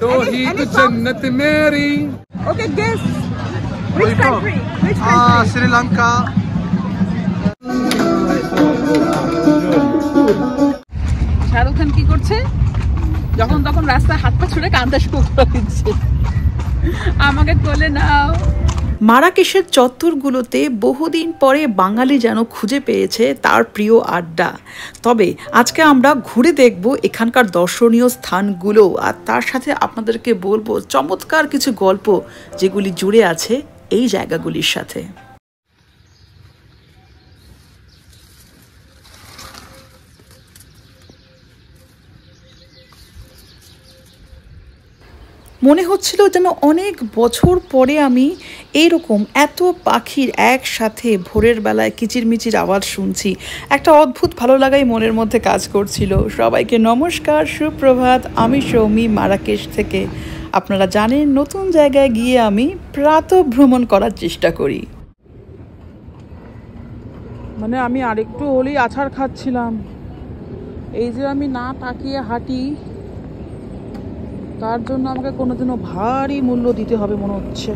तौहीद जन्नत मेरी। Okay, guess. Which country? Which country? Sri Lanka. Shahrukh Khan কি করছে? যখন তখন রাস্তায় হাত পা ছুড়ে কাঁদতে শুরু করে দিচ্ছে। আমাকে কোলে নাও। মারাকেশের চত্বরগুলোতে বহুদিন পরে বাঙালি যেন খুঁজে পেয়েছে তার প্রিয় আড্ডা। তবে আজকে আমরা ঘুরে দেখব এখানকার দর্শনীয় স্থানগুলো, আর তার সাথে আপনাদেরকে বলবো চমৎকার কিছু গল্প যেগুলি জুড়ে আছে এই জায়গাগুলির সাথে। মনে হচ্ছিল যেন অনেক বছর পরে আমি এইরকম এত পাখির একসাথে ভোরের বেলায় কিচিরমিচির আওয়াজ শুনছি। একটা অদ্ভুত ভালো লাগাই মনের মধ্যে কাজ করছিল। সবাইকে নমস্কার, সুপ্রভাত। আমি সৌমি, মারাকেশ থেকে। আপনারা জানেন নতুন জায়গায় গিয়ে আমি প্রাতঃভ্রমণ করার চেষ্টা করি। মানে আমি আরেকটু হলেই আছাড় খাচ্ছিলাম। এই যে আমি না তাকিয়ে হাঁটি, তার জন্য আমাকে কোনোদিনও ভারী মূল্য দিতে হবে মনে হচ্ছে।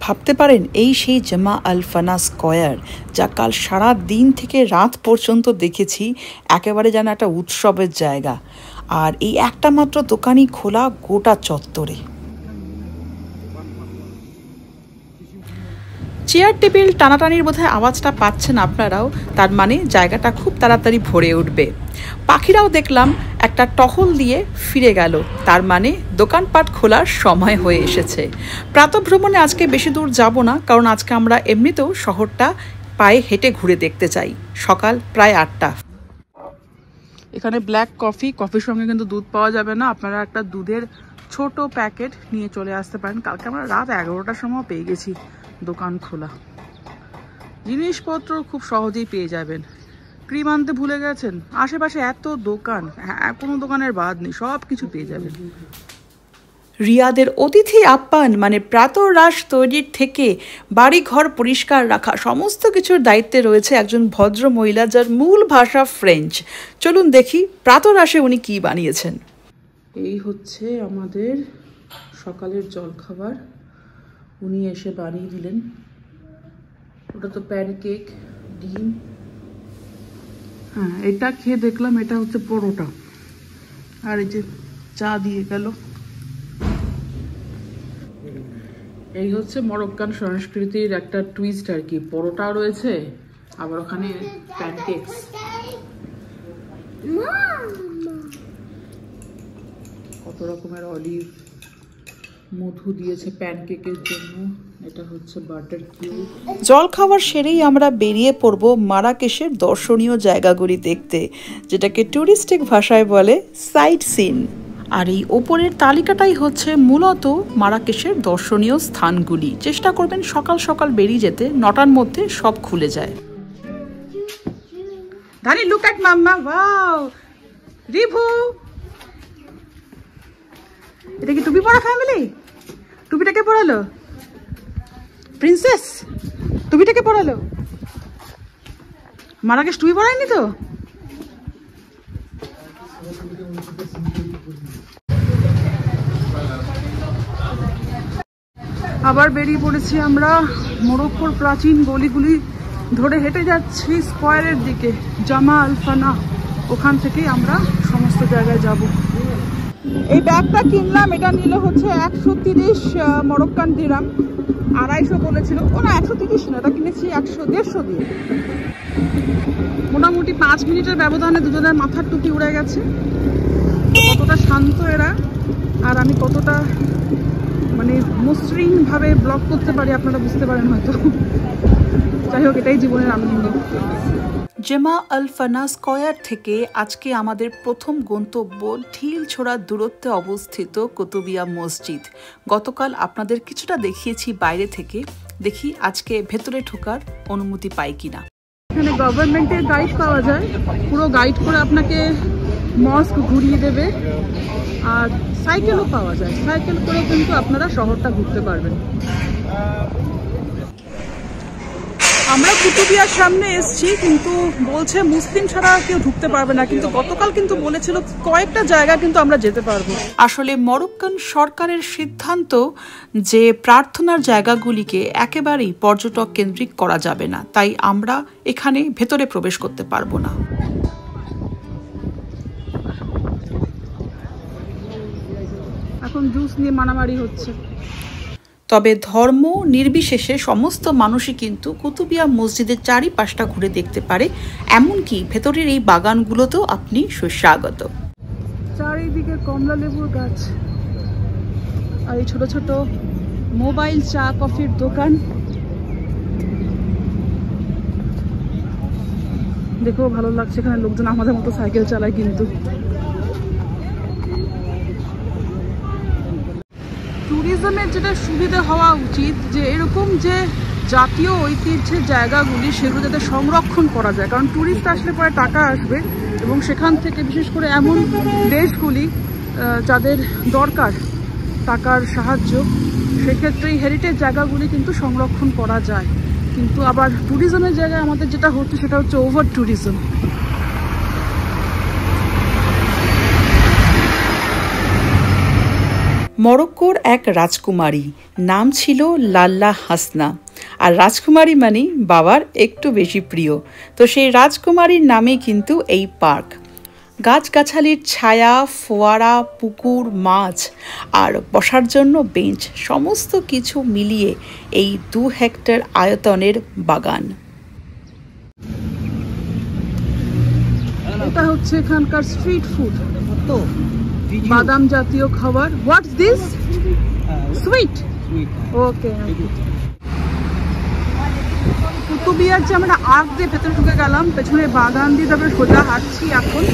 ভাবতে পারেন এই সেই জামা আল ফানা স্কয়ার, যা কাল সারা দিন থেকে রাত পর্যন্ত দেখেছি। একেবারে যেন একটা উৎসবের জায়গা, আর এই একটা মাত্র দোকানই খোলা গোটা চত্বরে। চেয়ার টেবিল টানাটানির বোধহয় আওয়াজটা পাচ্ছেন আপনারাও, তার মানে জায়গাটা খুব তাড়াতাড়ি ভরে উঠবে। পাখিরাও দেখলাম একটা টহল দিয়ে ফিরে গেল, তার মানে দোকানপাট খোলার সময় হয়ে এসেছে। প্রাতঃভ্রমণে আজকে বেশি দূর যাব না, কারণ আজকে আমরা এমনিতেও শহরটা পায়ে হেঁটে ঘুরে দেখতে চাই। সকাল প্রায় 8টা। এখানে ব্ল্যাক কফি, কফির সঙ্গে কিন্তু দুধ পাওয়া যাবে না। আপনারা একটা দুধের ছোট প্যাকেট নিয়ে চলে আসতে পারেন। কালকে আমরা রাত 11টার সময় পেয়ে গেছি দোকান খোলা। জিনিসপত্র খুব সহজেই পেয়ে যাবেন। ক্রিম আনতে ভুলে গেছেন? আশেপাশে এত দোকান, হ্যাঁ, কোনো দোকানের বাদ নেই, সব কিছু পেয়ে যাবেন। রিয়াদের অতিথি আপ্যায়ন মানে প্রাতরাশ তৈরির থেকে বাড়িঘর পরিষ্কার রাখা সমস্ত কিছুর দায়িত্বে রয়েছে একজন ভদ্র মহিলা, যার মূল ভাষা ফ্রেঞ্চ। চলুন দেখি প্রাতরাশে উনি কি বানিয়েছেন। এই হচ্ছে আমাদের সকালের জলখাবার, উনি এসে বানিয়ে দিলেন। ওটা তো প্যানকেক, ডিম। হ্যাঁ, এটা খেয়ে দেখলাম এটা হচ্ছে পরোটা, আর এই যে চা দিয়ে গেল। এই হচ্ছে মরক্কান সংস্কৃতির একটা টুইস্ট আর কি। পরোটা রয়েছে, আবার ওখানে প্যানকেকস। কত রকমের অলিভ, মধু দিয়েছে প্যানকেকের জন্য। এটা হচ্ছে বাটার কিউব। জল খাবার সেরেই আমরা বেরিয়ে পড়ব মারাকেশের দর্শনীয় জায়গাগুলি দেখতে, যেটাকে টুরিস্টিক ভাষায় বলে সাইট সিন। আর এই ওপরের তালিকাটাই হচ্ছে মূলত মারাকেশের দর্শনীয় স্থানগুলি। চেষ্টা করবেন সকাল সকাল বেরিয়ে যেতে, 9টার মধ্যে সব খুলে যায়। Dhani, look at mamma, wow. Rivu, এটা কি টুপি পরা ফ্যামিলি? টুপিটাকে পরালো প্রিন্সেস, টুপিটাকে পরালো। মারাকেশ টুপি পরায়নি তো? আবার বেরিয়ে পড়েছি আমরা মরক্কোর প্রাচীন গলিগুলি ধরে হেঁটে যাচ্ছি স্কয়ারের দিকে, জামা আল ফানা। ওখান থেকেই আমরা সমস্ত জায়গায় যাব। এই ব্যাগটা কিনলাম, এটা নিল হচ্ছে 130 মরক্কান দিরাম। 250 বলেছিল, ও না 130 না, এটা কিনেছি 150 দিয়ে। মোটামুটি 5 মিনিটের ব্যবধানে দুজনের মাথার টুপি উড়ে গেছে। কতটা শান্ত এরা, আর আমি কতটা মানে মসৃণ ভাবে ব্লগ করতে পারি আপনারা বুঝতে পারেন হয়তো। যাই হোক, এটাই জীবনের আনন্দ। জামা আল ফানা স্কয়ার থেকে আজকে আমাদের প্রথম গন্তব্য ঢিল ছোড়ার দূরত্বে অবস্থিত কুতুবিয়া মসজিদ। গতকাল আপনাদের কিছুটা দেখিয়েছি বাইরে থেকে, দেখি আজকে ভেতরে ঢোকার অনুমতি পাই কিনা। এখানে গভর্নমেন্টের গাইড পাওয়া যায়, পুরো গাইড করে আপনাকে মস্ক ঘুরিয়ে দেবে। আর সাইকেলও পাওয়া যায়, সাইকেল করে কিন্তু আপনারা শহরটা ঘুরতে পারবেন। আমরা কুতুবিয়ার সামনে এসেছি, কিন্তু বলছে মুসলিম ছাড়া কেউ ঢুকতে পারবে না, কিন্তু গতকাল কিন্তু বলেছিল কয়েকটা জায়গা কিন্তু আমরা যেতে পারবো। আসলে মরক্কান সরকারের সিদ্ধান্ত যে প্রার্থনার জায়গাগুলিকে একেবারেই পর্যটক কেন্দ্রিক করা যাবে না, তাই আমরা এখানে ভেতরে প্রবেশ করতে পারবো না। এখন জুস নিয়ে মারামারি হচ্ছে। তবে ধর্ম নির্বিশেষে সমস্ত মানুষই কিন্তু কুতুবিয়া মসজিদের চারিপাশটা ঘুরে দেখতে পারে, এমনকি ভেতরের এই বাগানগুলোতেও আপনি সুস্বাগত। চারিদিকে কমলা লেবুর গাছ আর এই ছোট ছোট মোবাইল চা কফির দোকান। দেখো ভালো লাগছে, এখানে লোকজন আমাদের মতো সাইকেল চালায়। কিন্তু ট্যুরিজমের যেটা সুবিধা হওয়া উচিত, যে এরকম যে জাতীয় ঐতিহ্যের জায়গাগুলি সেগুলো যাতে সংরক্ষণ করা যায়, কারণ ট্যুরিস্ট আসলে পরে টাকা আসবে এবং সেখান থেকে বিশেষ করে এমন দেশগুলি যাদের দরকার টাকার সাহায্য, সেক্ষেত্রে এই হেরিটেজ জায়গাগুলি কিন্তু সংরক্ষণ করা যায়। কিন্তু আবার ট্যুরিজমের জায়গায় আমাদের যেটা হচ্ছে সেটা হচ্ছে ওভার ট্যুরিজম। মরক্কোর এক রাজকুমারী, নাম ছিল লাল্লা হাসনা, আর রাজকুমারী মানে বাবার একটু বেশি প্রিয়, তো সেই রাজকুমারীর নামে কিন্তু এই পার্ক। গাছগাছালির ছায়া, ফোয়ারা, পুকুর, মাছ আর বসার জন্য বেঞ্চ, সমস্ত কিছু মিলিয়ে এই 2 হেক্টর আয়তনের বাগান। এটা হচ্ছে এখানকার স্ট্রিট ফুড, বাদাম জাতীয় খাবার। What's this? সুইট। ওকে। কুতুবিয়ার যে আমরা আর্ক দিয়ে ভেতরে ঢুকে গেলাম, পেছনে বাগান দিয়ে তারপরে সোজা হাঁটছি এখন।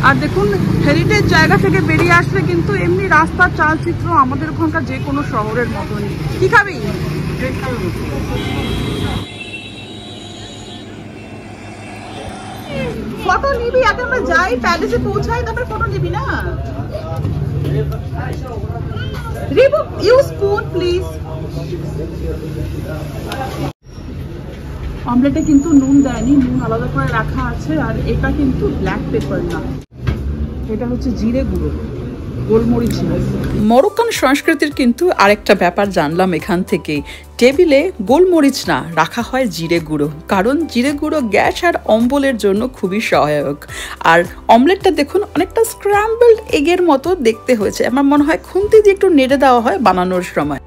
আর দেখুন, হেরিটেজ জায়গা থেকে বেরিয়ে আসলে কিন্তু এমনি রাস্তার চালচিত্র আমাদের ওখানকার যে কোনো শহরের মতনই। কি খাবি? ফটো নিবি? আগে আমরা যাই, প্যালেসে পৌঁছাই, তারপরে ফটো নিবি না? রিবুক, ইউ স্পুন প্লিজ। অমলেটে কিন্তু নুন দেয়নি, নুন আলাদা করে রাখা আছে। আর এটা কিন্তু ব্ল্যাক পেপার না, এটা হচ্ছে জিরে গুঁড়ো, গোলমরিচ। মরক্কান সংস্কৃতির কিন্তু আরেকটা ব্যাপার জানলাম এখান থেকে, টেবিলে গোলমরিচ না, রাখা হয় জিরে গুঁড়ো, কারণ জিরে গুঁড়ো গ্যাস আর অম্বলের জন্য খুবই সহায়ক। আর অমলেটটা দেখুন অনেকটা স্ক্র্যাম্বলড এগের মতো দেখতে হয়েছে, আমার মনে হয় খুন্তি দিয়ে একটু নেড়ে দেওয়া হয় বানানোর সময়।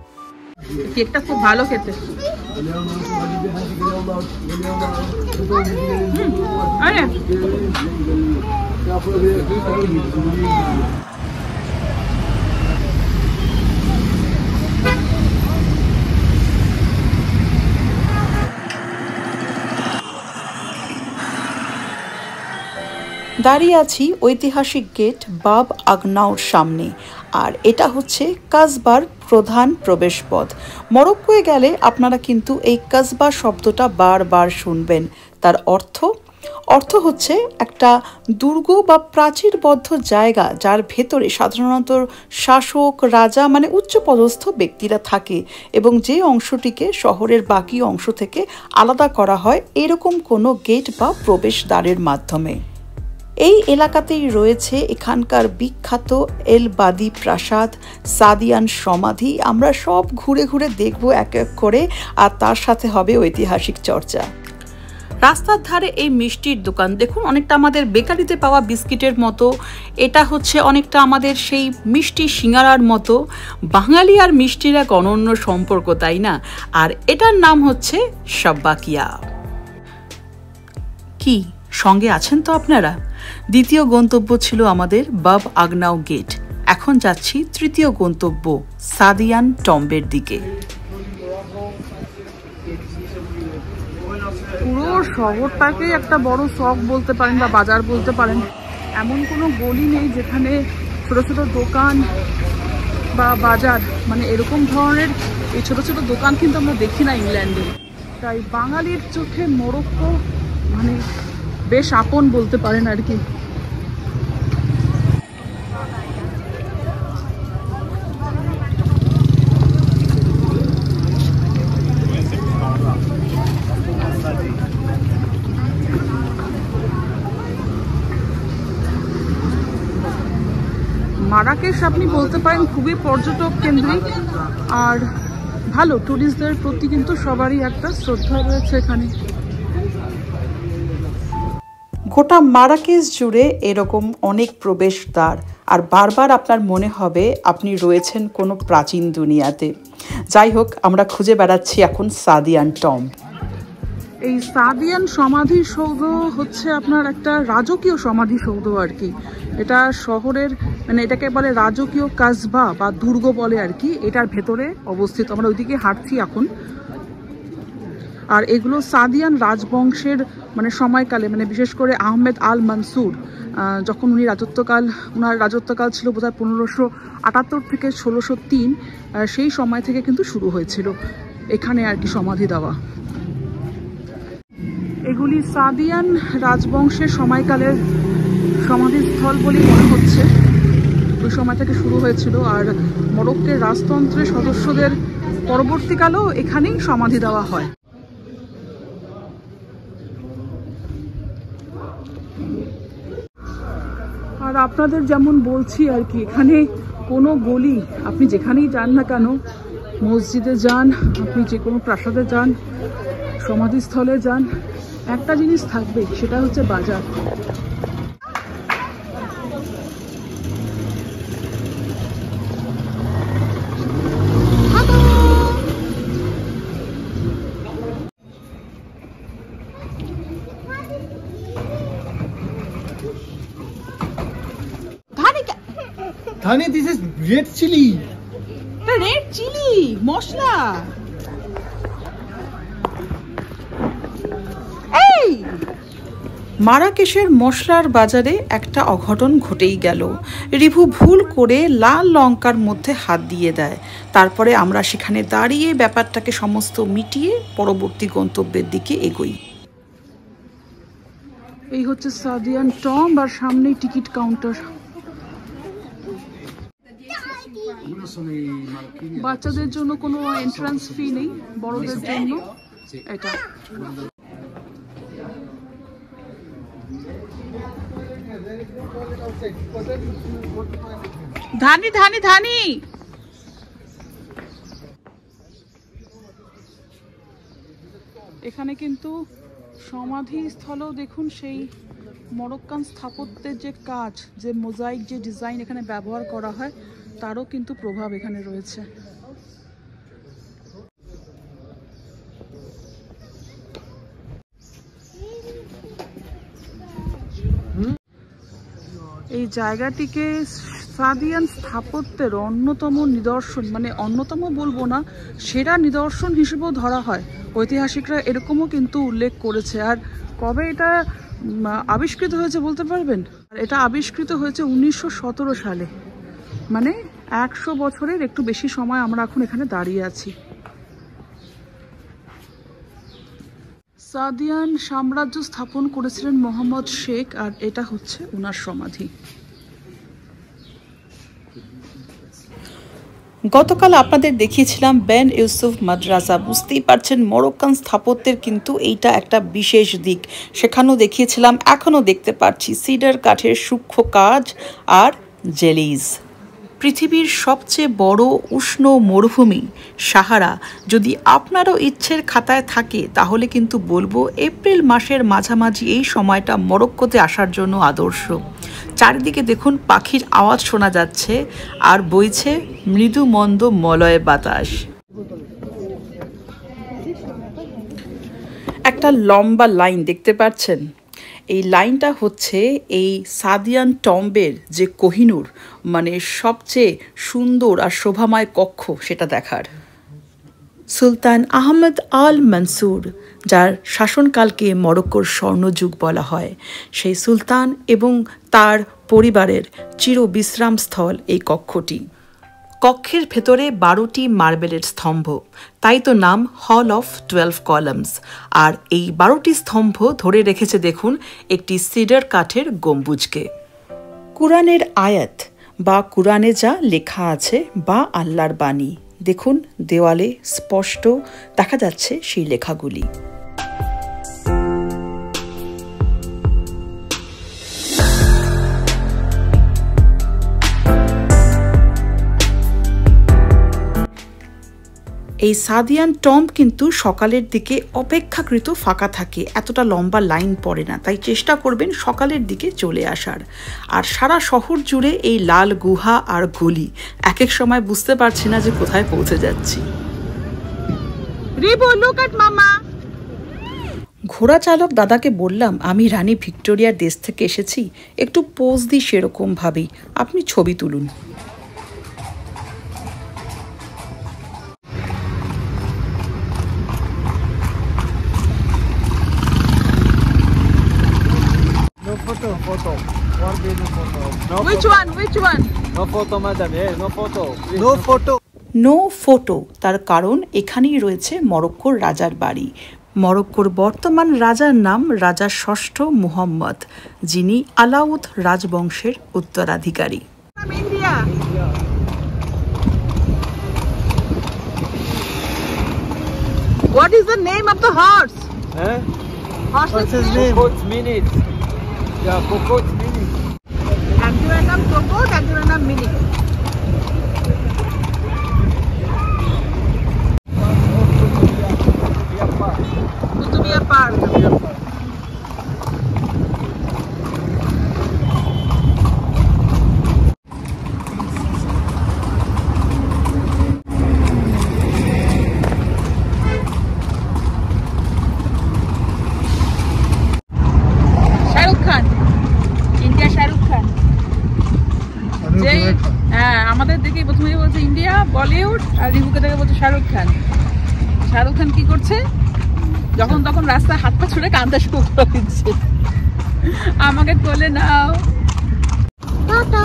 কেকটা খুব ভালো খেতে। আরে দাঁড়িয়ে আছি ঐতিহাসিক গেট বাব আগনাউর সামনে, আর এটা হচ্ছে কাসবার প্রধান প্রবেশপথ। মরক্কোয় গেলে আপনারা কিন্তু এই কাসবা শব্দটা বারবার শুনবেন। তার অর্থ হচ্ছে একটা দুর্গ বা প্রাচীরবদ্ধ জায়গা, যার ভেতরে সাধারণত শাসক, রাজা মানে উচ্চপদস্থ ব্যক্তিরা থাকে, এবং যে অংশটিকে শহরের বাকি অংশ থেকে আলাদা করা হয় এরকম কোনো গেট বা প্রবেশদ্বারের মাধ্যমে। এই এলাকাতেই রয়েছে এখানকার বিখ্যাত এল বাদি প্রাসাদ, সাদিয়ান সমাধি। আমরা সব ঘুরে ঘুরে দেখব এক এক করে, আর তার সাথে হবে ঐতিহাসিক চর্চা। রাস্তার ধারে এই মিষ্টির দোকান দেখুন, অনেকটা আমাদের বেকারিতে পাওয়া বিস্কিটের মতো, এটা হচ্ছে অনেকটা আমাদের সেই মিষ্টি সিঙ্গারার মতো। বাঙালি আর মিষ্টির এক অনন্য সম্পর্ক, তাই না? আর এটার নাম হচ্ছে শাব্বাকিয়া। কি সঙ্গে আছেন তো আপনারা? দ্বিতীয় গন্তব্য ছিল আমাদের বাব আগনাউ গেট, এখন যাচ্ছি তৃতীয় গন্তব্য সাদিয়ান টম্বের দিকে। পুরো শহরটাকে একটা বড় শখ বলতে পারেন বা বাজার বলতে পারেন। এমন কোনো গলি নেই যেখানে ছোট ছোট দোকান বা বাজার, মানে এরকম ধরনের এই ছোট ছোট দোকান কিন্তু আমরা দেখি না ইংল্যান্ডে। তাই বাঙালির চোখে মরক্কো মানে বেশ আপন বলতে পারেন আর কি। মারাকেশ আপনি বলতে পারেন খুবই পর্যটক কেন্দ্রিক, আর ভালো টুরিস্টদের প্রতি কিন্তু সবারই একটা শ্রদ্ধা রয়েছে এখানে। গোটা মারাকেশ জুড়ে এরকম অনেক প্রবেশদ্বার, আর বারবার আপনার মনে হবে আপনি রয়েছেন কোনো প্রাচীন দুনিয়াতে। যাই হোক, আমরা খুঁজে বেড়াচ্ছি এখন সাদিয়ান টম্ব। এই সাদিয়ান সমাধিসৌধ হচ্ছে আপনার একটা রাজকীয় সমাধিসৌধ আর কি। এটা শহরের মানে এটাকে বলে রাজকীয় কাসবা বা দুর্গ বলে আর কি। এটার ভেতরে অবস্থিত, আমরা ওইদিকে হাঁটছি এখন। আর এগুলো সাদিয়ান রাজবংশের মানে সময়কালে, মানে বিশেষ করে আহমেদ আল মনসুর যখন ওনার রাজত্বকাল ছিল বোধহয় 1578 থেকে 1603, সেই সময় থেকে কিন্তু শুরু হয়েছিল এখানে আর কি সমাধি দেওয়া। এগুলি সাদিয়ান রাজবংশের সময়কালের সমাধিস্থল বলেই মনে হচ্ছে, ওই সময় থেকে শুরু হয়েছিল। আর মরক্কোর রাজতন্ত্রের সদস্যদের পরবর্তীকালেও এখানেই সমাধি দেওয়া হয়। আর আপনাদের যেমন বলছি আর কি, এখানে কোনো গলি আপনি যেখানেই যান না কেন, মসজিদে যান, আপনি যে কোনো প্রাসাদে যান, সমাধিস্থলে যান, একটা জিনিস থাকবে, সেটা হচ্ছে বাজার। Dhani, this is red chili. Red chili মশলা। এই মারাকেশের মশলার বাজারে একটা অঘটন ঘটেই গেল। রিভু ভুল করে লাল লঙ্কার মধ্যে হাত দিয়ে দেয়। তারপরে আমরা সেখানে দাঁড়িয়ে ব্যাপারটাকে সমস্ত মিটিয়ে পরবর্তী গন্তব্যের দিকে এগোই। এই হচ্ছে সাদিয়ান টম্ব, আর সামনেই টিকিট কাউন্টার। বাচ্চাদের জন্য কোনো এন্ট্রান্স ফি নেই, বড়দের জন্য এটা। ধানি ধানি ধানি। এখানে কিন্তু সমাধিস্থলও দেখুন সেই মরক্কান স্থাপত্যের যে কাজ, যে মোজাইক, যে ডিজাইন এখানে ব্যবহার করা হয়, তারও কিন্তু প্রভাব এখানে রয়েছে। এই জায়গাটিকে সাদিয়ান স্থাপত্যের অন্যতম নিদর্শন, মানে অন্যতম বলবো না, সেরা নিদর্শন হিসেবেও ধরা হয়। ঐতিহাসিকরা এরকমও কিন্তু উল্লেখ করেছে। আর কবে এটা আবিষ্কৃত হয়েছে বলতে পারবেন? এটা আবিষ্কৃত হয়েছে 1917 সালে, মানে 100 বছরের একটু বেশি সময় আমরা এখন এখানে দাঁড়িয়ে আছি। সাদিয়ান সাম্রাজ্য স্থাপন করেছিলেন মোহাম্মদ শেখ, আর এটা হচ্ছে ওনার সমাধি। গতকাল আপনাদের দেখিয়েছিলাম বেন ইউসুফ মাদ্রাসা। বুঝতেই পারছেন মরক্কান স্থাপত্যের কিন্তু এইটা একটা বিশেষ দিক। সেখানেও দেখিয়েছিলাম, এখনও দেখতে পাচ্ছি সিডার কাঠের সূক্ষ্ম কাজ আর জেলিজ। পৃথিবীর সবচেয়ে বড় উষ্ণ মরুভূমি সাহারা যদি আপনারও ইচ্ছের খাতায় থাকে, তাহলে কিন্তু বলবো এপ্রিল মাসের মাঝামাঝি এই সময়টা মরক্কোতে আসার জন্য আদর্শ। চারিদিকে দেখুন পাখির আওয়াজ শোনা যাচ্ছে, আর বইছে মৃদু মন্দ মলয় বাতাস। একটা লম্বা লাইন দেখতে পাচ্ছেন, এই লাইনটা হচ্ছে এই সাদিয়ান টম্বের যে কোহিনূর, মানে সবচেয়ে সুন্দর আর শোভাময় কক্ষ, সেটা দেখার। সুলতান আহমেদ আল মনসুর, যার শাসনকালকে মরক্কোর স্বর্ণযুগ বলা হয়, সেই সুলতান এবং তার পরিবারের চির বিশ্রামস্থল এই কক্ষটি। কক্ষের ভেতরে 12টি মার্বেলের স্তম্ভ, তাই তো নাম হল অফ 12 কলামস। আর এই 12টি স্তম্ভ ধরে রেখেছে দেখুন একটি সিডার কাঠের গম্বুজকে। কুরআনের আয়াত বা কুরআনে যা লেখা আছে বা আল্লাহর বাণী, দেখুন দেওয়ালে স্পষ্ট দেখা যাচ্ছে সেই লেখাগুলি। এই সাদিয়ান টম্ব কিন্তু সকালের দিকে অপেক্ষাকৃত ফাঁকা থাকে, এতটা লম্বা লাইন পড়ে না, তাই চেষ্টা করবেন সকালের দিকে চলে আসার। আর সারা শহর জুড়ে এই লাল গুহা আর গলি, এক এক সময় বুঝতে পারছি না যে কোথায় পৌঁছে যাচ্ছি। ঘোড়া চালক দাদাকে বললাম আমি রানী ভিক্টোরিয়ার দেশ থেকে এসেছি, একটু পোজ দিই সেরকম ভাবেই, আপনি ছবি তুলুন। Photo. One day no photo. No Which one? No photo, madam. No photo. No photo. No photo, তার কারণ এখানেই রয়েছে মরক্কোর রাজার বাড়ি। মরক্কোর বর্তমান রাজার নাম রাজা ষষ্ঠ মুহাম্মদ, যিনি আলাউদ রাজবংশের উত্তরাধিকারী। India. What is the name of the horse? What's his name? Coco's Minute. Yeah, Coco's Minute. Anturanum Coco, Anturanum Mini. Kutubia Park. আমাদের দেখে প্রথমে বলছে ইন্ডিয়া বলিউড, আর রিভুকে দেখে বলছে শাহরুখ খান। শাহরুখ খান কি করছে, যখন তখন রাস্তায় হাত পা ছুড়ে কান্দা শুরু করে দিচ্ছে, আমাকে কোলে নাও, টাটা।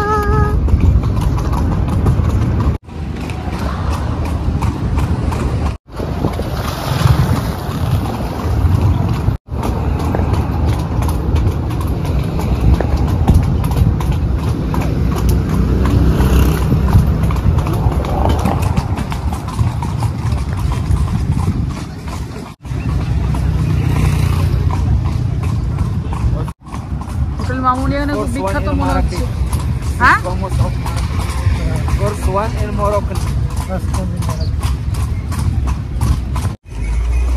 মামুনি এখানে খুব বিখ্যাত মনে হচ্ছে। হ্যাঁ,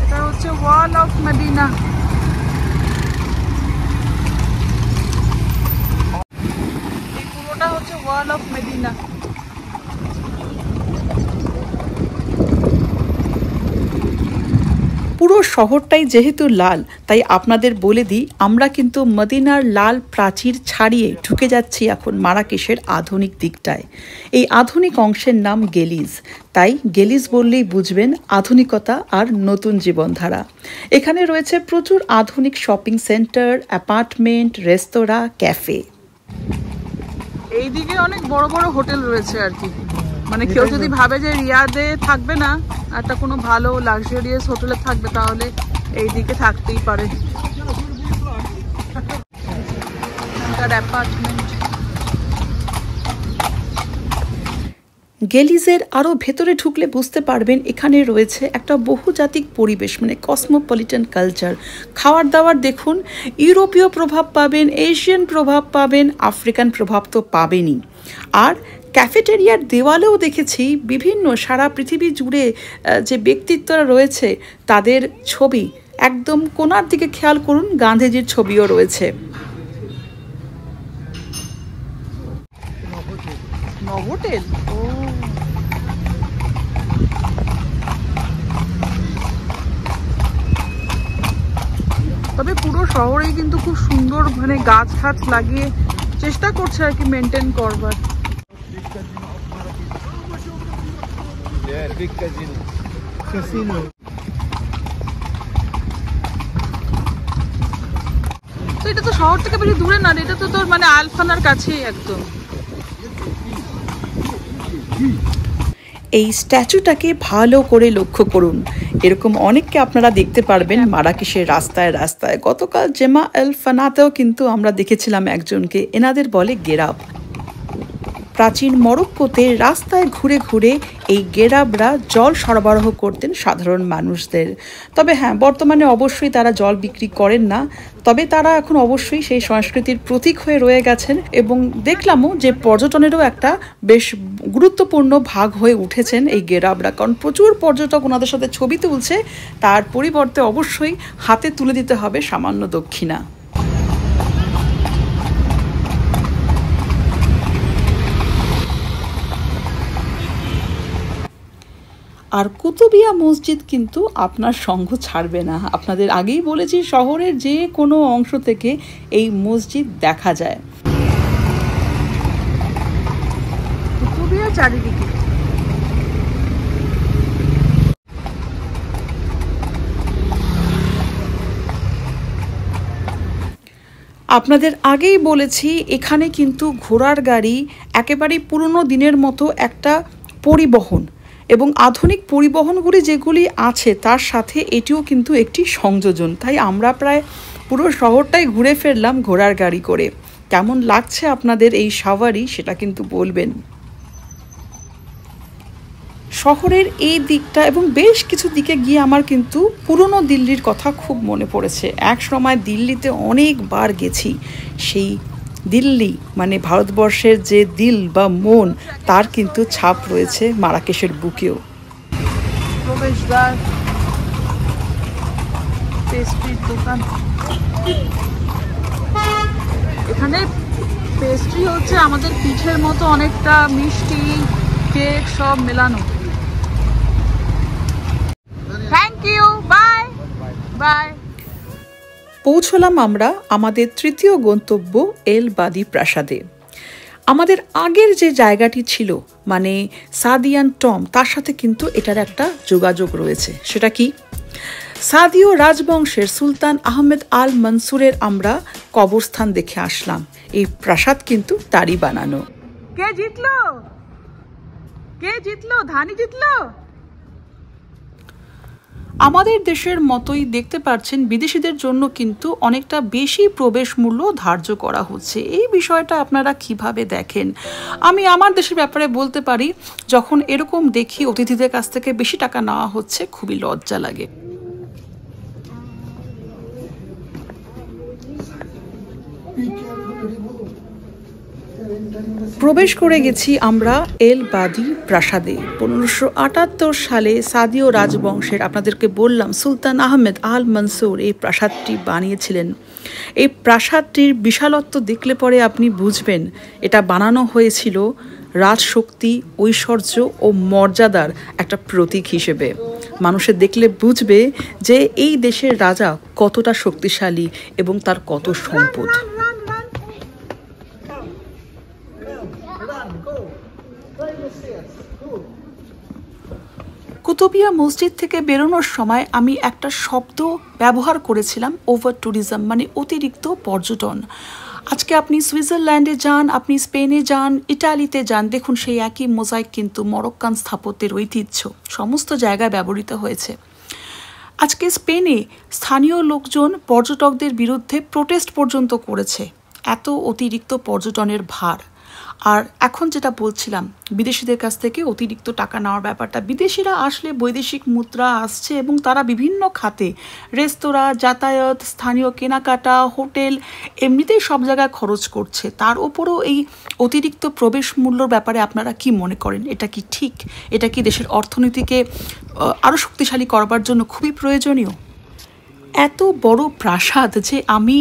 এটা হচ্ছে ওয়াল অফ মদিনা। এই পুরোটা হচ্ছে ওয়াল অফ মদিনা। পুরো শহরটাই যেহেতু লাল, তাই আপনাদের বলে দিই আমরা কিন্তু মদিনার লাল প্রাচীর ছাড়িয়ে ঢুকে যাচ্ছি এখন মারাকেশের আধুনিক দিকটায়। এই আধুনিক অংশের নাম গেলিজ, তাই গেলিজ বললেই বুঝবেন আধুনিকতা আর নতুন জীবনধারা। এখানে রয়েছে প্রচুর আধুনিক শপিং সেন্টার, অ্যাপার্টমেন্ট, রেস্তোরাঁ, ক্যাফে। এইদিকে অনেক বড় বড় হোটেল রয়েছে আর কি, মানে কেউ যদি ভাবে যে রিয়াদে থাকবে না, একটা কোনো ভালো লাক্সারিয়াস হোটেলে থাকবে, তাহলে এই দিকে থাকতেই পারে। গেলিজের আরও ভেতরে ঢুকলে বুঝতে পারবেন এখানে রয়েছে একটা বহুজাতিক পরিবেশ, মানে কসমোপলিটন কালচার। খাওয়ার দাওয়ার দেখুন, ইউরোপীয় প্রভাব পাবেন, এশিয়ান প্রভাব পাবেন, আফ্রিকান প্রভাব তো পাবেনই। আর ক্যাফেটেরিয়ার দেওয়ালেও দেখেছি বিভিন্ন সারা পৃথিবী জুড়ে যে ব্যক্তিত্বরা রয়েছে তাদের ছবি। একদম কোণার দিকে খেয়াল করুন, গান্ধীজির ছবিও রয়েছে। হোটেল, ও তবে পুরো শহরেই কিন্তু খুব সুন্দর, মানে গাছ ফাছ লাগিয়ে চেষ্টা করছে আর কি মেনটেন করবার। তো এটা তো শহর থেকে বেশি দূরে না, এটা তো তোর মানে আলফানার কাছেই একদম। এই স্ট্যাচুটাকে ভালো করে লক্ষ্য করুন, এরকম অনেককে আপনারা দেখতে পারবেন মারাকেশের রাস্তায় রাস্তায়। গতকাল জেমা এল ফানাতেও কিন্তু আমরা দেখেছিলাম একজনকে, এনাদের বলে গেরাব। প্রাচীন মরক্কোতে রাস্তায় ঘুরে ঘুরে এই গেরাবরা জল সরবরাহ করতেন সাধারণ মানুষদের। তবে হ্যাঁ, বর্তমানে অবশ্যই তারা জল বিক্রি করেন না, তবে তারা এখন অবশ্যই সেই সংস্কৃতির প্রতীক হয়ে রয়ে গেছেন। এবং দেখলামও যে পর্যটনেরও একটা বেশ গুরুত্বপূর্ণ ভাগ হয়ে উঠেছেন এই গেরাবরা, কারণ প্রচুর পর্যটক ওনাদের সাথে ছবি তুলছে, তার পরিবর্তে অবশ্যই হাতে তুলে দিতে হবে সামান্য দক্ষিণা। আর কুতুবিয়া মসজিদ কিন্তু আপনার সঙ্গ ছাড়বে না। আপনাদের আগেই বলেছি, শহরের যে কোনো অংশ থেকে এই মসজিদ দেখা যায়। কুতুবিয়া চারিদিকে। আপনাদের আগেই বলেছি, এখানে কিন্তু ঘোড়ার গাড়ি একেবারেই পুরনো দিনের মতো একটা পরিবহন, এবং আধুনিক পরিবহনগুলি যেগুলি আছে তার সাথে এটিও কিন্তু একটি সংযোজন। তাই আমরা প্রায় পুরো শহরটাই ঘুরে ফেললাম ঘোড়ার গাড়ি করে। কেমন লাগছে আপনাদের এই সাওয়ারি সেটা কিন্তু বলবেন। শহরের এই দিকটা এবং বেশ কিছু দিকে গিয়ে আমার কিন্তু পুরনো দিল্লির কথা খুব মনে পড়েছে। এক সময় দিল্লিতে অনেকবার গেছি। সেই দিল্লি মানে ভারতবর্ষের যে দিল বা মন, তার কিন্তু ছাপ রয়েছে মারাকেশের বুকেও। প্রবেশদ্বার, পেস্ট্রির দোকান। এখানে পেস্ট্রি হচ্ছে আমাদের পিঠের মতো অনেকটা মিষ্টি, কেক সব মেলানো। Thank you, bye bye. পৌঁছলাম আমরা আমাদের তৃতীয় গন্তব্য এল বাদি প্রাসাদে। আমাদের আগের যে জায়গাটি ছিল মানে সাদিয়ান টম, তার সাথে কিন্তু এটার একটা যোগাযোগ রয়েছে। সেটা কি? সাদীয় রাজবংশের সুলতান আহমেদ আল মনসুরের আমরা কবরস্থান দেখে আসলাম। এই প্রাসাদ কিন্তু তারই বানানো। কে জিতলো? কে জিতলো? ধানি জিতলো? আমাদের দেশের মতোই দেখতে পাচ্ছেন বিদেশিদের জন্য কিন্তু অনেকটা বেশি প্রবেশ মূল্য ধার্য করা হচ্ছে। এই বিষয়টা আপনারা কিভাবে দেখেন? আমি আমার দেশের ব্যাপারে বলতে পারি, যখন এরকম দেখি অতিথিদের কাছ থেকে বেশি টাকা নেওয়া হচ্ছে, খুবই লজ্জা লাগে। প্রবেশ করে গেছি আমরা এল বাদি প্রাসাদে। 1578 সালে সাদীয় রাজবংশের, আপনাদেরকে বললাম, সুলতান আহমেদ আল মনসুর এই প্রাসাদটি বানিয়েছিলেন। এই প্রাসাদটির বিশালত্ব দেখলে পরে আপনি বুঝবেন এটা বানানো হয়েছিল রাজশক্তি, ঐশ্বর্য ও মর্যাদার একটা প্রতীক হিসেবে। মানুষের দেখলে বুঝবে যে এই দেশের রাজা কতটা শক্তিশালী এবং তার কত সম্পদ। কুতুবিয়া মসজিদ থেকে বেরোনোর সময় আমি একটা শব্দ ব্যবহার করেছিলাম, ওভার ট্যুরিজম, মানে অতিরিক্ত পর্যটন। আজকে আপনি সুইজারল্যান্ডে যান, আপনি স্পেনে যান, ইটালিতে যান, দেখুন সেই একই মোজাইক কিন্তু মরক্কান স্থাপত্যের ঐতিহ্য সমস্ত জায়গায় ব্যবহৃত হয়েছে। আজকে স্পেনে স্থানীয় লোকজন পর্যটকদের বিরুদ্ধে প্রোটেস্ট পর্যন্ত করেছে, এত অতিরিক্ত পর্যটনের ভার। আর এখন যেটা বলছিলাম, বিদেশিদের কাছ থেকে অতিরিক্ত টাকা নেওয়ার ব্যাপারটা, বিদেশিরা আসলে বৈদেশিক মুদ্রা আসছে এবং তারা বিভিন্ন খাতে, রেস্তোরাঁ, যাতায়াত, স্থানীয় কেনাকাটা, হোটেল, এমনিতেই সব জায়গায় খরচ করছে। তার উপরও এই অতিরিক্ত প্রবেশ মূল্যর ব্যাপারে আপনারা কি মনে করেন? এটা কি ঠিক? এটা কি দেশের অর্থনীতিকে আরও শক্তিশালী করবার জন্য খুবই প্রয়োজনীয়? এত বড় প্রাসাদ যে আমি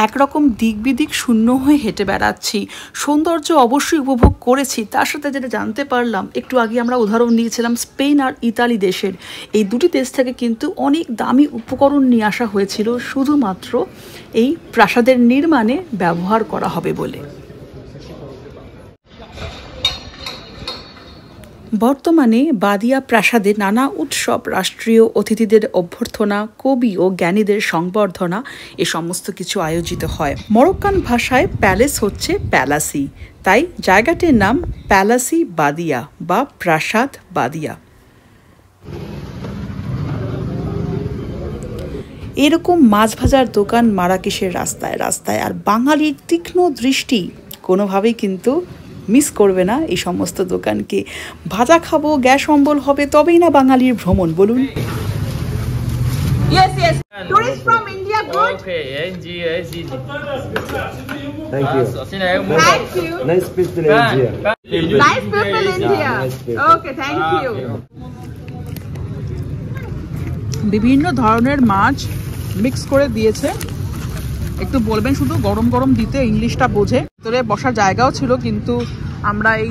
একরকম দিক বিদিক শূন্য হয়ে হেঁটে বেড়াচ্ছি। সৌন্দর্য অবশ্যই উপভোগ করেছি, তার সাথে যেটা জানতে পারলাম, একটু আগে আমরা উদাহরণ নিয়েছিলাম স্পেন আর ইতালি দেশের, এই দুটি দেশ থেকে কিন্তু অনেক দামি উপকরণ নিয়ে আসা হয়েছিল শুধুমাত্র এই প্রাসাদের নির্মাণে ব্যবহার করা হবে বলে। বর্তমানে বাদিয়া প্রাসাদে নানা উৎসব, রাষ্ট্রীয় অতিথিদের অভ্যর্থনা, কবি ও জ্ঞানীদের সংবর্ধনা, এ সমস্ত কিছু আয়োজিত হয়। মরক্কান ভাষায় প্যালেস হচ্ছে প্যালাসি, তাই জায়গাটির নাম প্যালাসি বাদিয়া বা প্রাসাদ বাদিয়া। এরকম মাছ ভাজার দোকান মারাকেশের রাস্তায় রাস্তায়, আর বাঙালির তীক্ষ্ণ দৃষ্টি কোনোভাবেই কিন্তু মিস করবে না এই সমস্ত দোকানকে। ভাজা খাবো, গ্যাস অম্বল হবে, তবেই না বাঙালির ভ্রমণ, বলুন? Yes, yes. Tourists from India, good. Okay, India is easy. Thank you. Thank you. Nice people in India. Nice people in India. nice people. Okay, thank you. বিভিন্ন ধরনের মাছ মিক্স করে দিয়েছে। একটু বলবেন শুধু গরম গরম দিতে, ইংলিশটা বোঝে। ভিতরে বসার জায়গাও ছিল, কিন্তু আমরা এই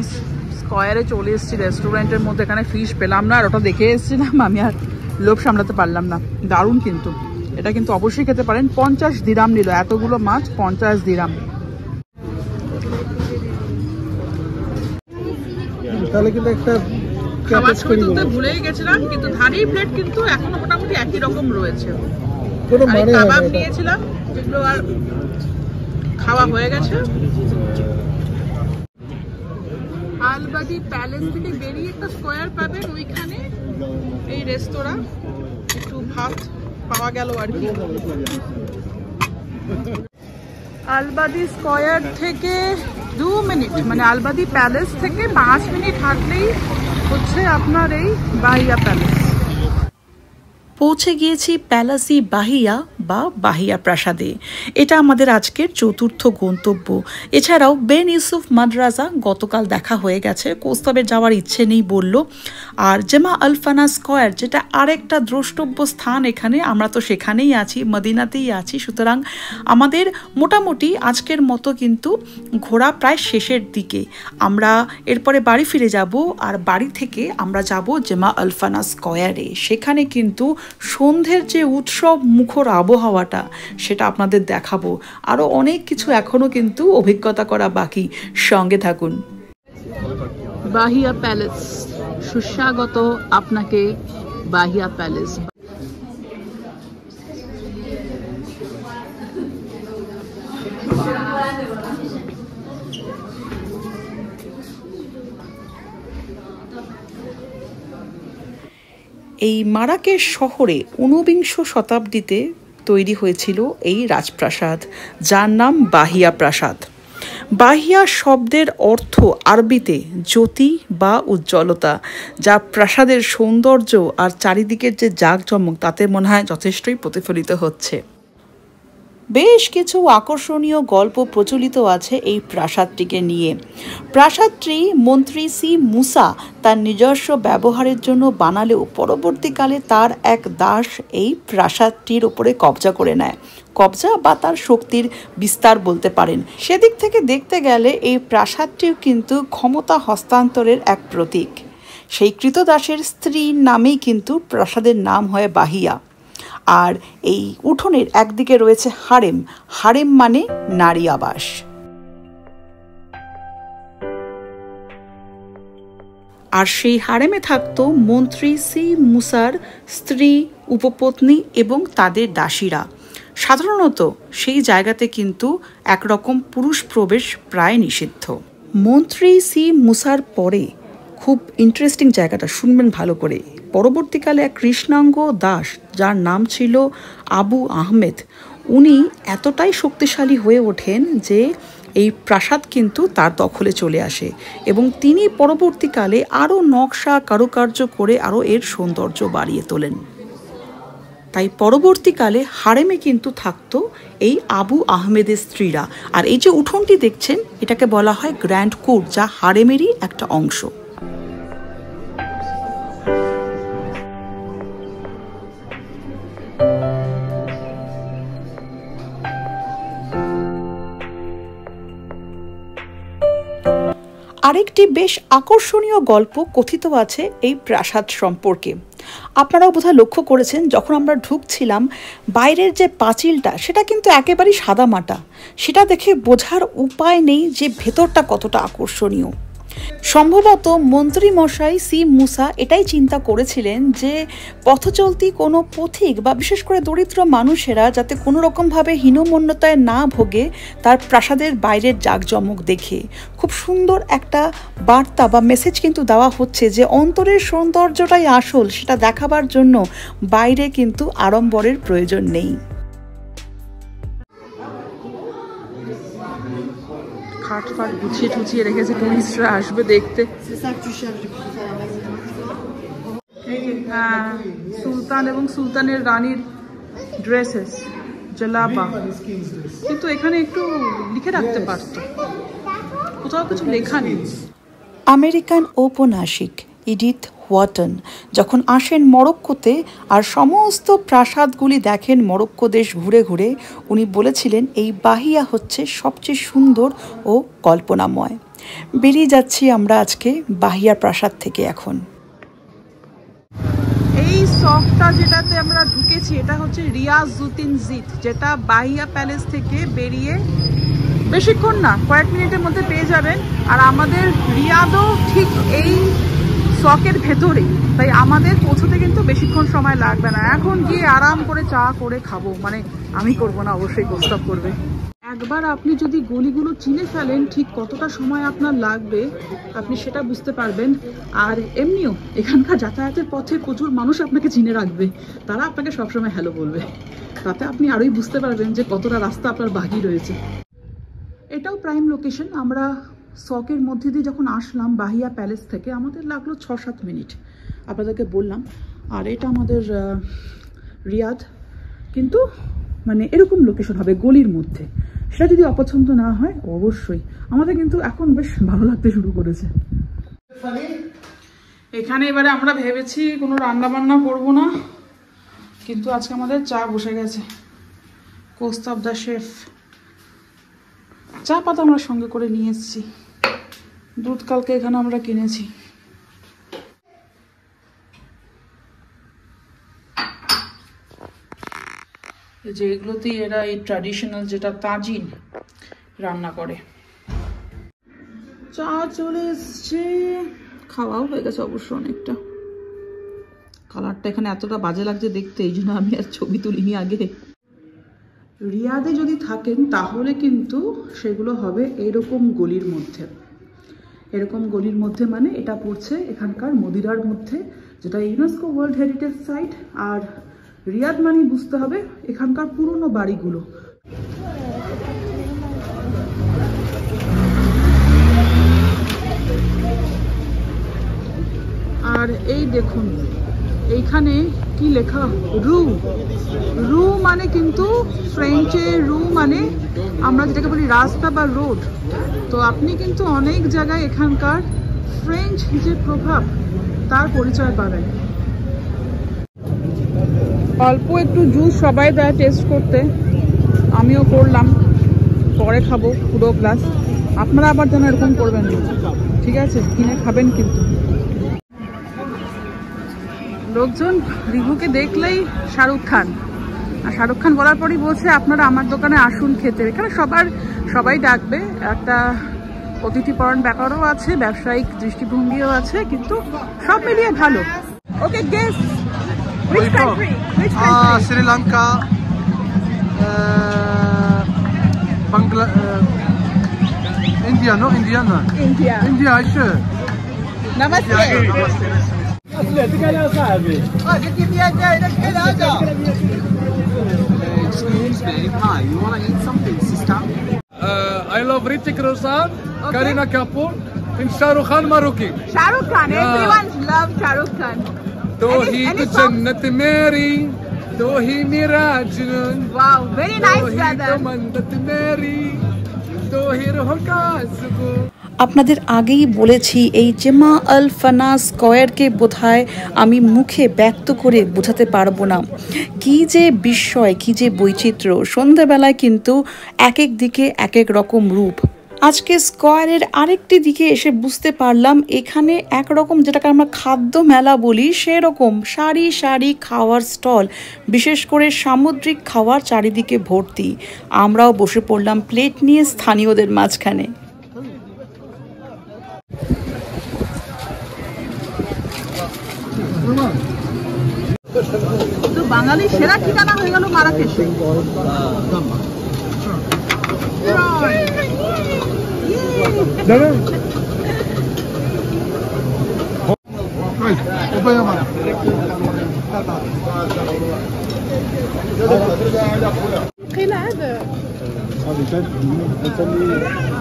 স্কয়ারে চলে এসেছি রেস্টুরেন্টের মধ্যে, এখানে ফিশ পেলাম না, আর ওটা দেখে এসেছিলাম, আমি আর লোভ সামলাতে পারলাম না। দারুণ, কিন্তু এটা কিন্তু অবশ্যই খেতে পারেন। 50 দিরাম নিল এতগুলো মাছ, 50 দিরাম। তাহলে কিন্তু একটা খাবার ছবি তুলতে ভুলেই গেছিলাম, কিন্তু ধানি প্লেট কিন্তু এখনো মোটামুটি একই রকম রয়েছে। কাবাব নিয়েছিলাম, যেগুলো আর খাওয়া হয়ে গেছে। আলবাদি প্যালেস থেকে বেরিয়ে একটা স্কোয়ার পাবেন, ওইখানে এই রেস্তোরাঁ, একটু ভাত পাওয়া গেল আর কি। আলবাদি স্কোয়ার থেকে 2 মিনিট, মানে আলবাদি প্যালেস থেকে 5 মিনিট হাঁটলেই হচ্ছে আপনার এই বাহিয়া প্যালেস। পৌঁছে গিয়েছি প্যালাসি বাহিয়া বা বাহিয়া প্রাসাদে। এটা আমাদের আজকের চতুর্থ গন্তব্য। এছাড়াও বেন ইউসুফ মাদ্রাসা গতকাল দেখা হয়ে গেছে, কৌস্তবের যাওয়ার ইচ্ছে নেই বলল। আর জেমা আলফানা স্কয়ার, যেটা আরেকটা দ্রষ্টব্য স্থান এখানে, আমরা তো সেখানেই আছি, মদিনাতেই আছি। সুতরাং আমাদের মোটামুটি আজকের মতো কিন্তু ঘোরা প্রায় শেষের দিকে। আমরা এরপরে বাড়ি ফিরে যাব, আর বাড়ি থেকে আমরা যাব জেমা আলফানা স্কয়ারে। সেখানে কিন্তু সন্ধ্যের যে উৎসব মুখর আবহাওয়াটা, সেটা আপনাদের দেখাবো। আরও অনেক কিছু এখনও কিন্তু অভিজ্ঞতা করা বাকি, সঙ্গে থাকুন। বাহিয়া প্যালেস, সুস্বাগত আপনাকে বাহিয়া প্যালেস। এই মারাকেশ শহরে ঊনবিংশ শতাব্দীতে তৈরি হয়েছিল এই রাজপ্রাসাদ, যার নাম বাহিয়া প্রাসাদ। বাহিয়া শব্দের অর্থ আরবিতে জ্যোতি বা উজ্জ্বলতা, যা প্রাসাদের সৌন্দর্য আর চারিদিকের যে জাঁকজমক তাতে মনে হয় যথেষ্টই প্রতিফলিত হচ্ছে। বেশ কিছু আকর্ষণীয় গল্প প্রচলিত আছে এই প্রাসাদটিকে নিয়ে। প্রাসাদটি মন্ত্রী সি মুসা তার নিজস্ব ব্যবহারের জন্য বানালেও পরবর্তীকালে তার এক দাস এই প্রাসাদটির উপরে কবজা করে নেয়। কবজা বা তার শক্তির বিস্তার বলতে পারেন। সেদিক থেকে দেখতে গেলে এই প্রাসাদটিও কিন্তু ক্ষমতা হস্তান্তরের এক প্রতীক। সেই কৃতদাসের স্ত্রীর নামেই কিন্তু প্রাসাদের নাম হয় বাহিয়া। আর এই উঠোনের একদিকে রয়েছে হারেম, হারেম মানে নারী আবাস। আর সেই হারেমে থাকতো মন্ত্রী সি মুসার স্ত্রী, উপপত্নী এবং তাদের দাসীরা। সাধারণত সেই জায়গাতে কিন্তু একরকম পুরুষ প্রবেশ প্রায় নিষিদ্ধ। মন্ত্রী সি মুসার পরে খুব ইন্টারেস্টিং জায়গাটা শুনবেন ভালো করে। পরবর্তীকালে এক কৃষ্ণাঙ্গ দাস, যার নাম ছিল আবু আহমেদ, উনি এতটাই শক্তিশালী হয়ে ওঠেন যে এই প্রাসাদ কিন্তু তার দখলে চলে আসে, এবং তিনি পরবর্তীকালে আরও নকশা কারুকার্য করে আরও এর সৌন্দর্য বাড়িয়ে তোলেন। তাই পরবর্তীকালে হারেমে কিন্তু থাকতো এই আবু আহমেদের স্ত্রীরা। আর এই যে উঠোনটি দেখছেন, এটাকে বলা হয় গ্র্যান্ড কোর্ট, যা হারেমেরই একটা অংশ। আরেকটি বেশ আকর্ষণীয় গল্প কথিত আছে এই প্রাসাদ সম্পর্কে। আপনারাও বোধহয় লক্ষ্য করেছেন, যখন আমরা ঢুকছিলাম বাইরের যে পাঁচিলটা, সেটা কিন্তু একেবারেই সাদামাটা। সেটা দেখে বোঝার উপায় নেই যে ভেতরটা কতটা আকর্ষণীয়। সম্ভবত মন্ত্রী মশাই সি মুসা এটাই চিন্তা করেছিলেন যে পথচলতি কোনো পথিক বা বিশেষ করে দরিদ্র মানুষেরা যাতে কোনো রকমভাবে হীনমন্যতায় না ভোগে তার প্রাসাদের বাইরের জাঁকজমক দেখে। খুব সুন্দর একটা বার্তা বা মেসেজ কিন্তু দেওয়া হচ্ছে যে অন্তরের সৌন্দর্যটাই আসল, সেটা দেখাবার জন্য বাইরে কিন্তু আড়ম্বরের প্রয়োজন নেই। খাট ফাট গুছিয়ে টুছিয়ে রেখেছে, টুরিস্টরা আসবে দেখতে। হ্যাঁ, সুলতান এবং সুলতানের রানীর ড্রেসেস, জেলাবা। কিন্তু এখানে একটু লিখে রাখতে পারতো, কোথাও কিছু লেখা নেই। আমেরিকান ঔপন্যাসিক এডিথ ওয়াটন যখন আসেন মরক্কোতে আর সমস্ত প্রাসাদগুলি দেখেন মরক্কো দেশ ঘুরে ঘুরে, উনি বলেছিলেন এই বাহিয়া হচ্ছে সবচেয়ে সুন্দর ও কল্পনাময়। বেরিয়ে যাচ্ছি আমরা আজকে বাহিয়া প্রাসাদ থেকে। এখন এই শপটা যেটাতে আমরা ঢুকেছি এটা হচ্ছে রিয়াজউদ্দিন জিদ, যেটা বাহিয়া প্যালেস থেকে বেরিয়ে বেশিক্ষণ না, কয়েক মিনিটের মধ্যে পেয়ে যাবেন। আর আমাদের রিয়াদও ঠিক এই শকের ভেতরেই, তাই আমাদের পৌঁছতে কিন্তু বেশিক্ষণ সময় লাগবে না। এখন গিয়ে আরাম করে চা করে খাবো, মানে আমি করব না, অবশ্যই গোস্তাব করবে। একবার আপনি যদি গলিগুলো চিনে ফেলেন ঠিক কতটা সময় আপনার লাগবে আপনি সেটা বুঝতে পারবেন। আর এমনিও এখানকার যাতায়াতের পথে প্রচুর মানুষ আপনাকে চিনে রাখবে, তারা আপনাকে সবসময় হ্যালো বলবে, তাতে আপনি আরোই বুঝতে পারবেন যে কতটা রাস্তা আপনার বাকি রয়েছে। এটাও প্রাইম লোকেশন। আমরা শকের মধ্যে দিয়ে যখন আসলাম বাহিয়া প্যালেস থেকে আমাদের লাগলো 6-7 মিনিট, আপনাদেরকে বললাম। আর এটা আমাদের রিয়াদ, কিন্তু মানে এরকম লোকেশন হবে গলির মধ্যে। সেটা যদি অপছন্দ না হয় অবশ্যই, আমাদের কিন্তু এখন বেশ ভালো লাগতে শুরু করেছে। এখানে এবারে আমরা ভেবেছি কোনো রান্না বান্না করব না, কিন্তু আজকে আমাদের চা বসে গেছে। কোস্তাব দা শেফ চা পাতা আমরা সঙ্গে করে নিয়ে এসেছি, দুধ কালকে এখানে আমরা কিনেছি। যে এগুলোতেই এরা এই ট্র্যাডিশনাল যেটা তাজিন রান্না করে। চা চলে এসছে, খাওয়াও হয়ে গেছে অবশ্য অনেকটা। কালারটা এখানে এতটা বাজে লাগছে দেখতে, এই জন্য আমি আর ছবি তুলিনি আগে। রিয়াদে যদি থাকেন তাহলে কিন্তু সেগুলো হবে এরকম গলির মধ্যে। এরকম গলির মধ্যে মানে এটা পড়ছে এখানকার মদিরার মধ্যে, যেটা ইউনেস্কো ওয়ার্ল্ড হেরিটেজ সাইট। আর রিয়াদ মানে বুঝতে হবে এখানকার পুরনো বাড়িগুলো। আর এই দেখুন এইখানে কি লেখা, রু। রু মানে কিন্তু ফ্রেঞ্চে রু মানে আমরা যেটাকে বলি রাস্তা বা রোড। তো আপনি কিন্তু অনেক জায়গায় এখানকার ফ্রেঞ্চ যে প্রভাব তার পরিচয় পাবেন। অল্প একটু জুস সবাই দেয় টেস্ট করতে, আমিও করলাম, পরে খাবো পুরো গ্লাস। আপনারা আবার যেন এরকম করবেন না, ঠিক আছে? কিনে খাবেন কিন্তু। লোকজন রিভুকে দেখলেই শাহরুখ খান, আর শাহরুখ খান বলার পরই বলছে আপনারা আমার দোকানে আসুন খেতে। এখানে সবাই ডাকবে, একটা অতিথিপরায়ণ ব্যাপারও আছে, ব্যবসায়িক দৃষ্টিভঙ্গিও আছে, কিন্তু সব মিলিয়ে ভালো। ওকে, guess which country? Sri Lanka, India, no? India, sure. Namaste. Excuse me, hi, you want to eat something, sister? I love Hrithik Roshan, Kareena Kapoor, and Shah Rukh Khan Maruki. Shah Rukh Khan, everyone loves Shah Rukh Khan. तो ही तो जन्नत मेरी, तो ही मेरा जुनून। Wow, very nice brother. तो मन्नत मेरी, तो ही रूह का सुकून। আপনাদের আগেই বলেছি এই জেমা আল ফানা স্কয়ারকে বোধহয় আমি মুখে ব্যক্ত করে বোঝাতে পারবো না। কি যে বিস্ময়, কি যে বৈচিত্র্য। সন্ধ্যাবেলায় কিন্তু এক এক দিকে এক এক রকম রূপ। আজকে স্কয়ারের আরেকটি দিকে এসে বুঝতে পারলাম এখানে একরকম যেটাকে আমরা খাদ্য মেলা বলি সেরকম সারি সারি খাওয়ার স্টল, বিশেষ করে সামুদ্রিক খাওয়ার চারিদিকে ভর্তি। আমরাও বসে পড়লাম প্লেট নিয়ে স্থানীয়দের মাঝখানে। তো বাঙালি সেরা ঠিকানা হয়ে গেল মারাকেশে।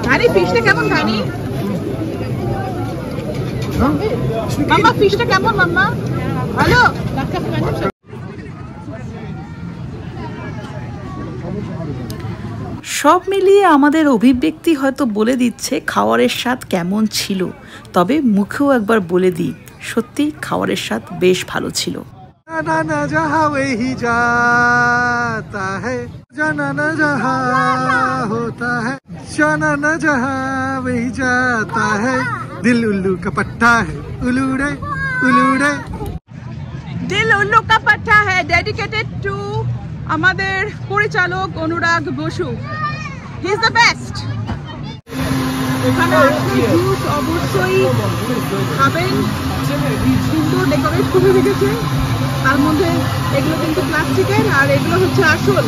ঘানি ফিশটা কেমন ঘানি? মাম্মা ফিশটা কেমন মাম্মা? ভালো? সব মিলিয়ে আমাদের অভিব্যক্তি হয়তো বলে দিচ্ছে খাওয়ারের স্বাদ কেমন ছিল, তবে মুখেও একবার বলে দিই, সত্যি খাওয়ারের স্বাদ বেশ ভালো ছিল। जाना न जहाँ वही जाता है, जाना न जहाँ होता है, जाना न जहाँ वही जाता है, दिल उल्लू का पट्टा है, उलूड़े उलूड़े। দিল উল্লু কা পাঠা হ্যায় ডেডিকেটেড টু আমাদের পরিচালক Anurag Basu. He is the best. এখানে জুস অবশ্যই খাবেন, সুন্দর ডেকোরেট করে রেখেছে, তার মধ্যে এগুলো কিন্তু প্লাস্টিকের আর এগুলো হচ্ছে আসল,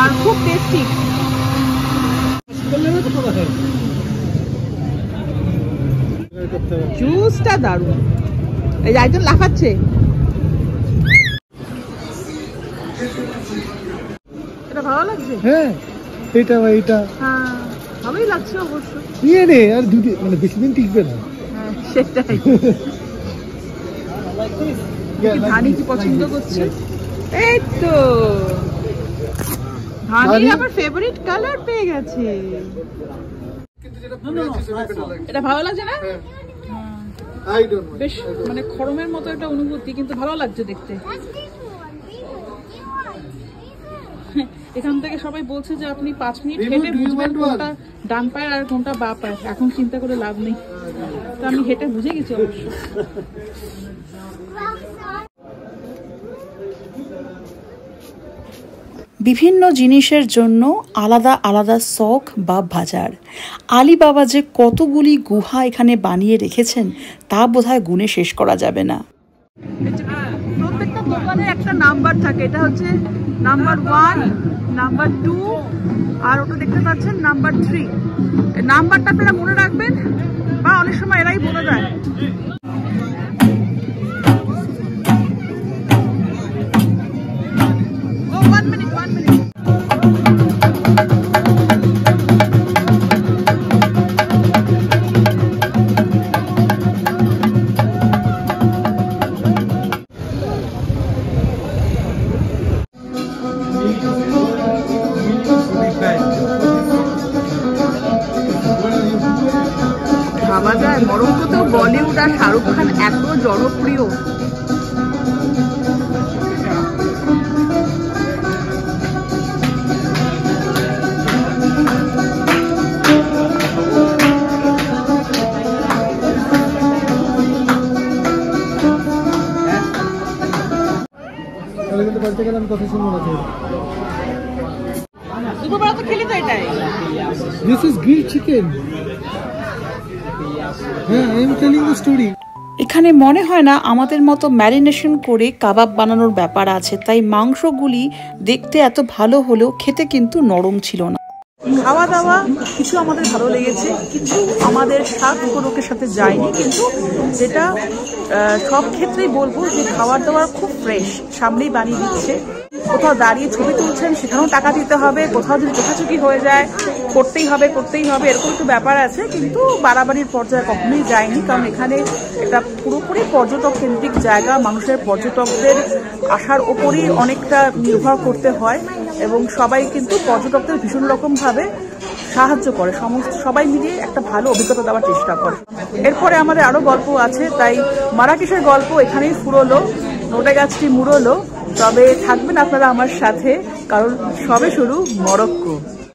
আর খুব টেস্টি। জুসটা দারুণ। এই যে একজন লাফাচ্ছে। এটা ভালো লাগছে? হ্যাঁ, এটা বা এটা হ্যাঁ ভালোই লাগছে অবশ্য। নিয়ে নে, আর দুদিন মানে বেশি দিন টিকবে না। হ্যাঁ সেটাই। ধানি কি পছন্দ করছে? এই তো ধানি আমার ফেভারিট কালার পেয়ে গেছে। এটা ভালো লাগছে না? বেশ মানে খরমের মতো একটা অনুভূতি, কিন্তু ভালো লাগছে দেখতে। এখান থেকে সবাই বলছে যে আপনি 5 মিনিট হেঁটে বুঝবেন কোনটা ডান পায়ের আর কোনটা বাঁ পায়ের। এখন চিন্তা করে লাভ নেই, তো আমি হেঁটে বুঝে গেছি অবশ্য। বিভিন্ন জিনিসের জন্য আলাদা আলাদা শখ বা বাজার। আলিবাবা যে কতগুলি গুহা এখানে বানিয়ে রেখেছেন তা বোধহয় গুণে শেষ করা যাবে না। প্রত্যেকটা দোকানে একটা নাম্বার থাকে, এটা হচ্ছে নাম্বার 1, নাম্বার 2, আর ওটা দেখতে পাচ্ছেন নাম্বার 3। এই নাম্বারটা আপনারা মনে রাখবেন, বা অনেক সময় এরাই বলে দেয়। One minute. ভাবা যায় মরক্কোতেও বলিউড আর শাহরুখ খান এত জনপ্রিয়। কথা শুনবো না। দুপুরবেলা তো খেলি তো এটাই। This is grilled chicken. Yeah, I am telling the story. এখানে মনে হয় না আমাদের মতো ম্যারিনেশন করে কাবাব বানানোর ব্যাপার আছে, তাই মাংসগুলি দেখতে এত ভালো হলেও খেতে কিন্তু নরম ছিল না। খাওয়া দাওয়া কিছু আমাদের ভালো লেগেছে, কিছু আমাদের স্বাদ কোরকের সাথে যায়নি, কিন্তু যেটা সব ক্ষেত্রেই বলবো যে খাবার দাবার খুব ফ্রেশ, সামনেই বানিয়ে দিচ্ছে। কোথাও দাঁড়িয়ে ছবি তুলছেন সেখানেও টাকা দিতে হবে, কোথাও যদি চোখাচুকি হয়ে যায় করতেই হবে এরকম একটু ব্যাপার আছে, কিন্তু বাড়াবাড়ির পর্যায়ে কখনোই যায়নি। কারণ এখানে একটা পুরোপুরি পর্যটক কেন্দ্রিক জায়গা, মানুষের পর্যটকদের আসার ওপরই অনেকটা নির্ভর করতে হয়, এবং সবাই কিন্তু পর্যটকদের ভীষণ রকমভাবে সাহায্য করে, সবাই মিলিয়ে একটা ভালো অভিজ্ঞতা দেওয়ার চেষ্টা করে। এরপরে আমাদের আরো গল্প আছে, তাই মারাকেশের গল্প এখানেই ফুরোলো, নোটে গাছটি মুড়োলো। তবে থাকবেন আপনারা আমার সাথে, কারণ সবে শুরু মরক্কো।